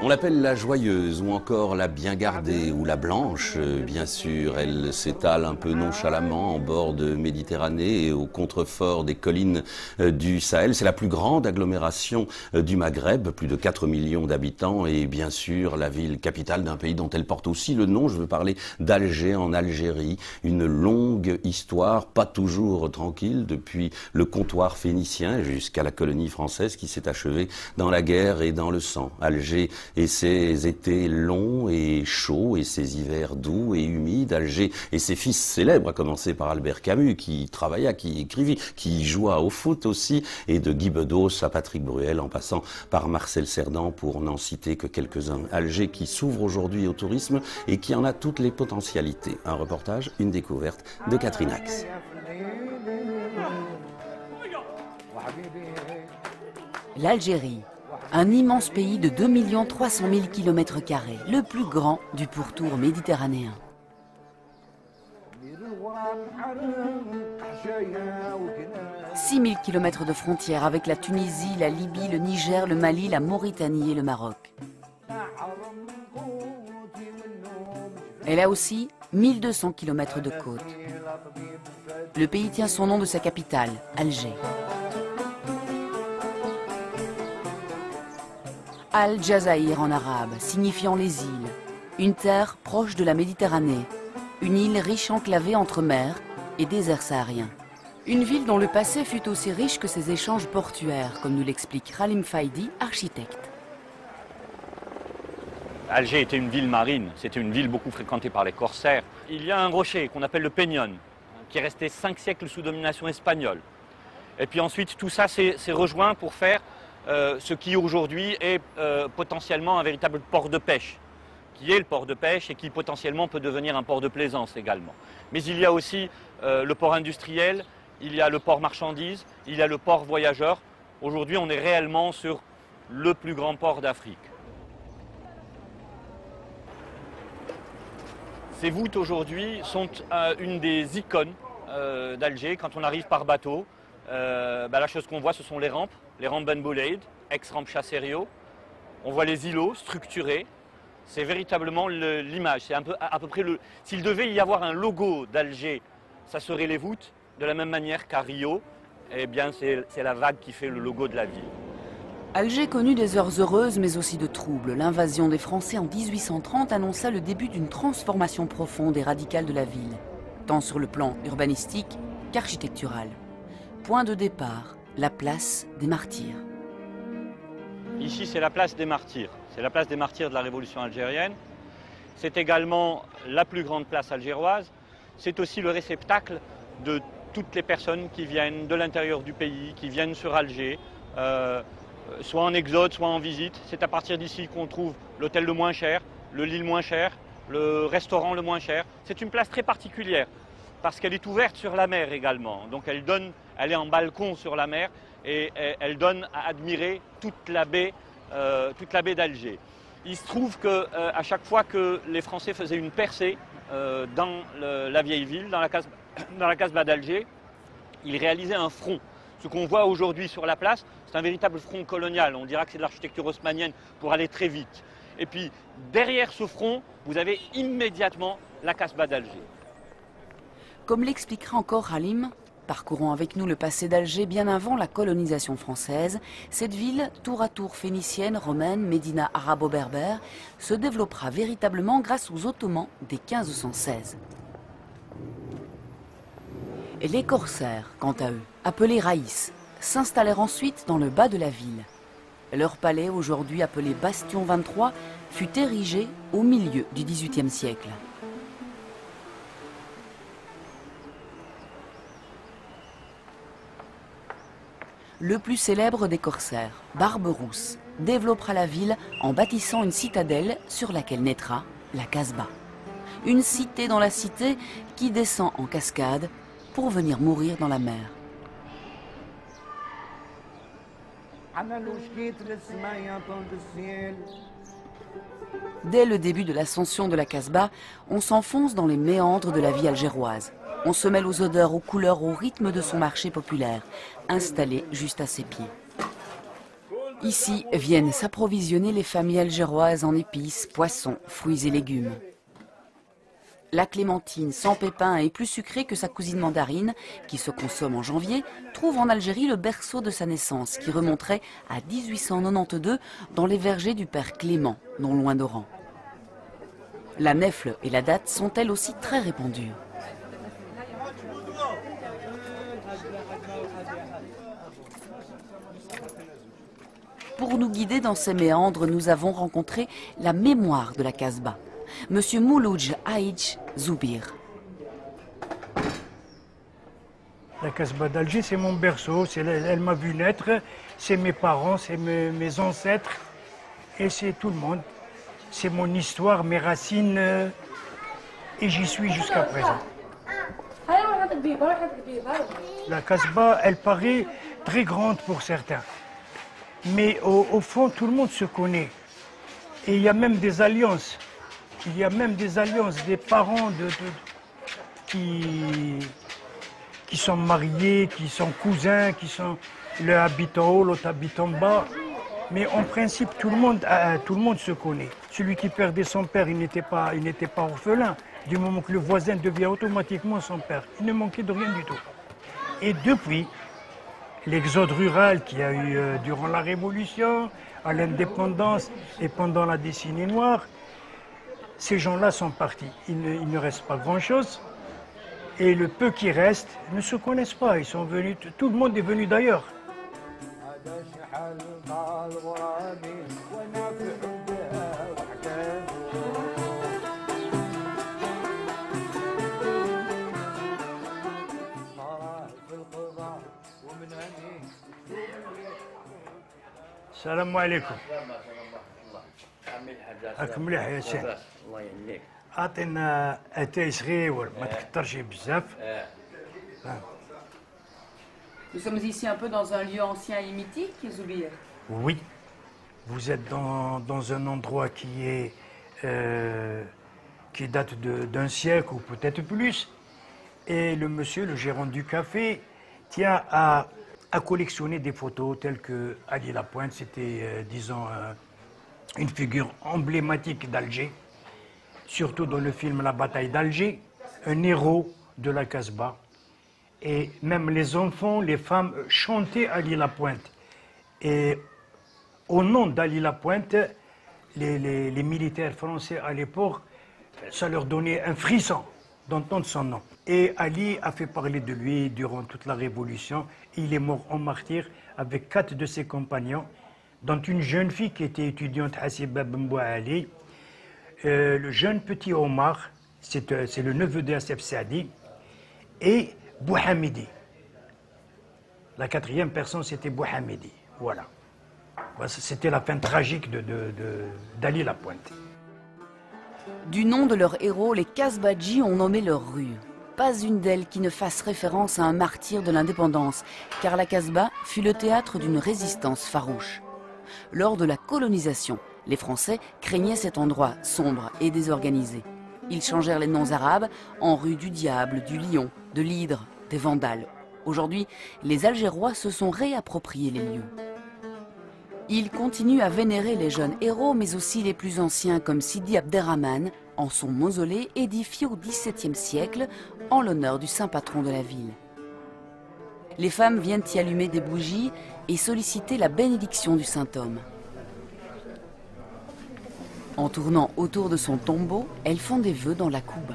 On l'appelle la joyeuse ou encore la bien gardée ou la blanche, bien sûr. Elle s'étale un peu nonchalamment en bord de Méditerranée et au contrefort des collines du Sahel. C'est la plus grande agglomération du Maghreb, plus de 4 millions d'habitants et bien sûr la ville capitale d'un pays dont elle porte aussi le nom. Je veux parler d'Alger en Algérie. Une longue histoire, pas toujours tranquille, depuis le comptoir phénicien jusqu'à la colonie française qui s'est achevée dans la guerre et dans le sang. Alger et ses étés longs et chauds et ses hivers doux et humides, Alger et ses fils célèbres, à commencer par Albert Camus, qui travailla, qui écrivit, qui joua au foot aussi, et de Guy Bedos à Patrick Bruel, en passant par Marcel Cerdan, pour n'en citer que quelques-uns. Alger qui s'ouvre aujourd'hui au tourisme et qui en a toutes les potentialités. Un reportage, une découverte de Catherine Ax. L'Algérie, un immense pays de 2 300 000 km², le plus grand du pourtour méditerranéen. « 6 000 km de frontières avec la Tunisie, la Libye, le Niger, le Mali, la Mauritanie et le Maroc. Elle a aussi 1200 km de côte. Le pays tient son nom de sa capitale, Alger. Al-Jazaïr en arabe, signifiant les îles, une terre proche de la Méditerranée, une île riche enclavée entre mer et désert saharien. Une ville dont le passé fut aussi riche que ses échanges portuaires, comme nous l'explique Khalim Faidi, architecte. Alger était une ville marine, c'était une ville beaucoup fréquentée par les corsaires. Il y a un rocher qu'on appelle le Peñón, qui est resté 5 siècles sous domination espagnole. Et puis ensuite, tout ça s'est rejoint pour faire ce qui aujourd'hui est potentiellement un véritable port de pêche, qui est le port de pêche et qui potentiellement peut devenir un port de plaisance également. Mais il y a aussi le port industriel, il y a le port marchandises, il y a le port voyageurs. Aujourd'hui, on est réellement sur le plus grand port d'Afrique. Ces voûtes aujourd'hui sont une des icônes d'Alger. Quand on arrive par bateau, la chose qu'on voit, ce sont les rampes Ben Boulaid, ex-rampe Chasserio. On voit les îlots structurés. C'est véritablement l'image. C'est à peu près le. S'il devait y avoir un logo d'Alger, ça serait les voûtes. De la même manière qu'à Rio, eh bien c'est la vague qui fait le logo de la ville. Alger connut des heures heureuses mais aussi de troubles. L'invasion des Français en 1830 annonça le début d'une transformation profonde et radicale de la ville, tant sur le plan urbanistique qu'architectural. Point de départ, la place des Martyrs. Ici, c'est la place des Martyrs. C'est la place des Martyrs de la Révolution algérienne. C'est également la plus grande place algéroise. C'est aussi le réceptacle de toutes les personnes qui viennent de l'intérieur du pays, qui viennent sur Alger, soit en exode, soit en visite. C'est à partir d'ici qu'on trouve l'hôtel le moins cher, le lit le moins cher, le restaurant le moins cher. C'est une place très particulière parce qu'elle est ouverte sur la mer également. Donc elle est en balcon sur la mer et elle donne à admirer toute la baie d'Alger. Il se trouve qu'à chaque fois que les Français faisaient une percée dans la vieille ville, dans la Casbah d'Alger, ils réalisaient un front. Ce qu'on voit aujourd'hui sur la place, c'est un véritable front colonial. On dira que c'est de l'architecture haussmannienne pour aller très vite. Et puis, derrière ce front, vous avez immédiatement la Casbah d'Alger. Comme l'expliquera encore Halim, parcourant avec nous le passé d'Alger bien avant la colonisation française, cette ville, tour à tour phénicienne, romaine, médina arabo-berbère, se développera véritablement grâce aux Ottomans dès 1516. Et les corsaires, quant à eux, appelés Raïs, s'installèrent ensuite dans le bas de la ville. Leur palais, aujourd'hui appelé Bastion 23, fut érigé au milieu du XVIIIe siècle. Le plus célèbre des corsaires, Barberousse, développera la ville en bâtissant une citadelle sur laquelle naîtra la Casbah. Une cité dans la cité qui descend en cascade pour venir mourir dans la mer. Dès le début de l'ascension de la Casbah, on s'enfonce dans les méandres de la vie algéroise. On se mêle aux odeurs, aux couleurs, au rythme de son marché populaire, installé juste à ses pieds. Ici viennent s'approvisionner les familles algéroises en épices, poissons, fruits et légumes. La clémentine sans pépins et plus sucrée que sa cousine mandarine, qui se consomme en janvier, trouve en Algérie le berceau de sa naissance, qui remonterait à 1892 dans les vergers du père Clément, non loin d'Oran. La nèfle et la date sont elles aussi très répandues. Pour nous guider dans ces méandres, nous avons rencontré la mémoire de la Casbah, Monsieur Moulouj Aïdj Zoubir. La Casbah d'Alger, c'est mon berceau, elle m'a vu naître, c'est mes parents, c'est mes ancêtres, et c'est tout le monde. C'est mon histoire, mes racines, et j'y suis jusqu'à présent. La Casbah, elle paraît très grande pour certains. Mais au fond, tout le monde se connaît. Et il y a même des alliances. Il y a même des alliances, des parents qui sont mariés, qui sont cousins, qui sont l'un habite en haut, l'autre habite en bas. Mais en principe, tout le monde se connaît. Celui qui perdait son père, il n'était pas orphelin. Du moment que le voisin devient automatiquement son père, il ne manquait de rien du tout. Et depuis l'exode rural qu'il y a eu durant la Révolution, à l'indépendance et pendant la décennie noire, ces gens-là sont partis. Il ne reste pas grand-chose. Et le peu qui reste ne se connaissent pas. Ils sont venus, tout le monde est venu d'ailleurs. السلام عليكم. راك مليح يا سيدي. الله يهنيك. عطينا اتاي صغير ما تكثرش بزاف. Nous sommes ici un peu dans un lieu ancien et mythique, Zoubir. Oui, vous êtes dans un endroit qui date d'un siècle ou peut-être plus. Et le monsieur, le gérant du café, tient à collectionner des photos telles que Ali Lapointe, c'était, disons, une figure emblématique d'Alger, surtout dans le film La bataille d'Alger, un héros de la Casbah. Et même les enfants, les femmes chantaient Ali Lapointe. Et au nom d'Ali Lapointe, les militaires français à l'époque, ça leur donnait un frisson d'entendre son nom. Et Ali a fait parler de lui durant toute la Révolution. Il est mort en martyr avec 4 de ses compagnons, dont une jeune fille qui était étudiante, Hassiba Bembou Ali. Le jeune petit Omar, c'est le neveu de Assef Saadi, et Bouhamidi. La 4e personne, c'était Bouhamidi. Voilà. C'était la fin tragique d'Ali Lapointe. Du nom de leur héros, les Casbadji ont nommé leur rue. Pas une d'elles qui ne fasse référence à un martyr de l'indépendance, car la Casbah fut le théâtre d'une résistance farouche. Lors de la colonisation, les Français craignaient cet endroit sombre et désorganisé. Ils changèrent les noms arabes en rue du Diable, du Lion, de l'Hydre, des Vandales. Aujourd'hui, les Algérois se sont réappropriés les lieux. Ils continuent à vénérer les jeunes héros, mais aussi les plus anciens comme Sidi Abderrahmane, en son mausolée édifié au XVIIe siècle en l'honneur du saint patron de la ville. Les femmes viennent y allumer des bougies et solliciter la bénédiction du saint homme. En tournant autour de son tombeau, elles font des vœux dans la Kouba.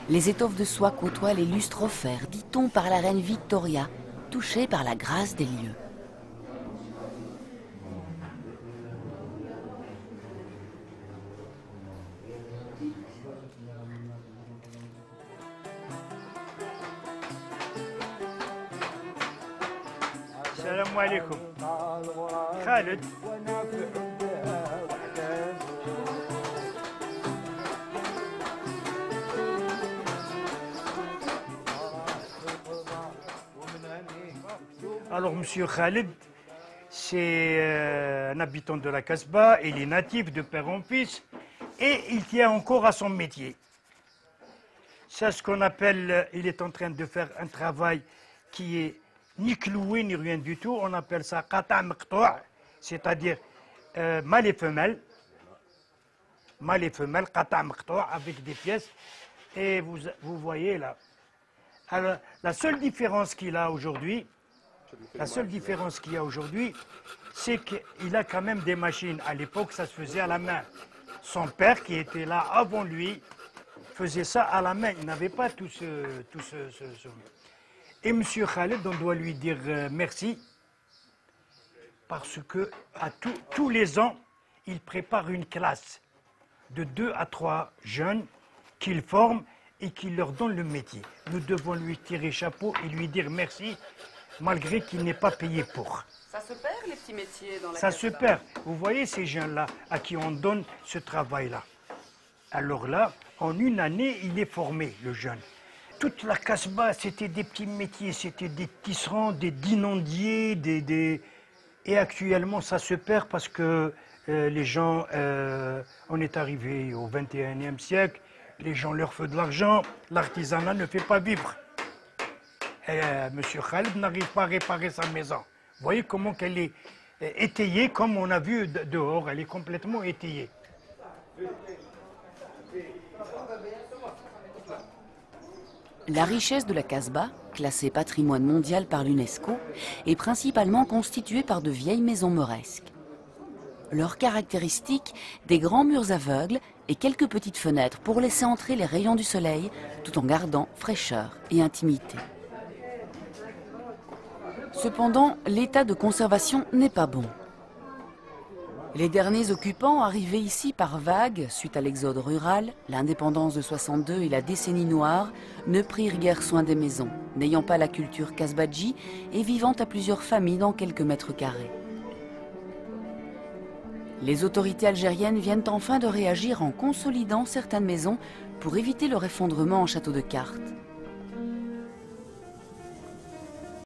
Les étoffes de soie côtoient les lustres offerts, dit-on, par la reine Victoria, touchée par la grâce des lieux. السلام عليكم. خالد. Alors, monsieur Khaled, c'est un habitant de la Casbah, il est natif de père en fils, et il tient encore à son métier. C'est ce qu'on appelle, il est en train de faire un travail qui est ni cloué ni rien du tout. On appelle ça qata' maqtou', c'est-à-dire mâle et femelle. Mâle et femelle, qata' maqtou' avec des pièces. Et vous voyez là. Alors, la seule différence qu'il a aujourd'hui, c'est qu'il a quand même des machines. À l'époque, ça se faisait à la main. Son père, qui était là avant lui, faisait ça à la main. Il n'avait pas tout ce... Et M. Khaled, on doit lui dire merci, parce que tous les ans, il prépare une classe de 2 à 3 jeunes qu'il forme et qu'il leur donne le métier. Nous devons lui tirer chapeau et lui dire merci, malgré qu'il n'est pas payé pour. Ça se perd, les petits métiers dans la Ça se perd. Vous voyez ces jeunes-là à qui on donne ce travail-là. Alors là, en une année, il est formé, le jeune. Toute la Casbah, c'était des petits métiers, c'était des tisserands, des dinandiers, Et actuellement, ça se perd parce que les gens, on est arrivé au 21e siècle, les gens leur font de l'argent, l'artisanat ne fait pas vivre. Monsieur Khaled n'arrive pas à réparer sa maison. Vous voyez comment elle est étayée, comme on a vu dehors, elle est complètement étayée. La richesse de la Casbah, classée patrimoine mondial par l'UNESCO, est principalement constituée par de vieilles maisons mauresques. Leur caractéristique, des grands murs aveugles et quelques petites fenêtres pour laisser entrer les rayons du soleil tout en gardant fraîcheur et intimité. Cependant, l'état de conservation n'est pas bon. Les derniers occupants, arrivés ici par vagues suite à l'exode rural, l'indépendance de 62 et la décennie noire, ne prirent guère soin des maisons, n'ayant pas la culture kasbadji et vivant à plusieurs familles dans quelques mètres carrés. Les autorités algériennes viennent enfin de réagir en consolidant certaines maisons pour éviter leur effondrement en château de cartes.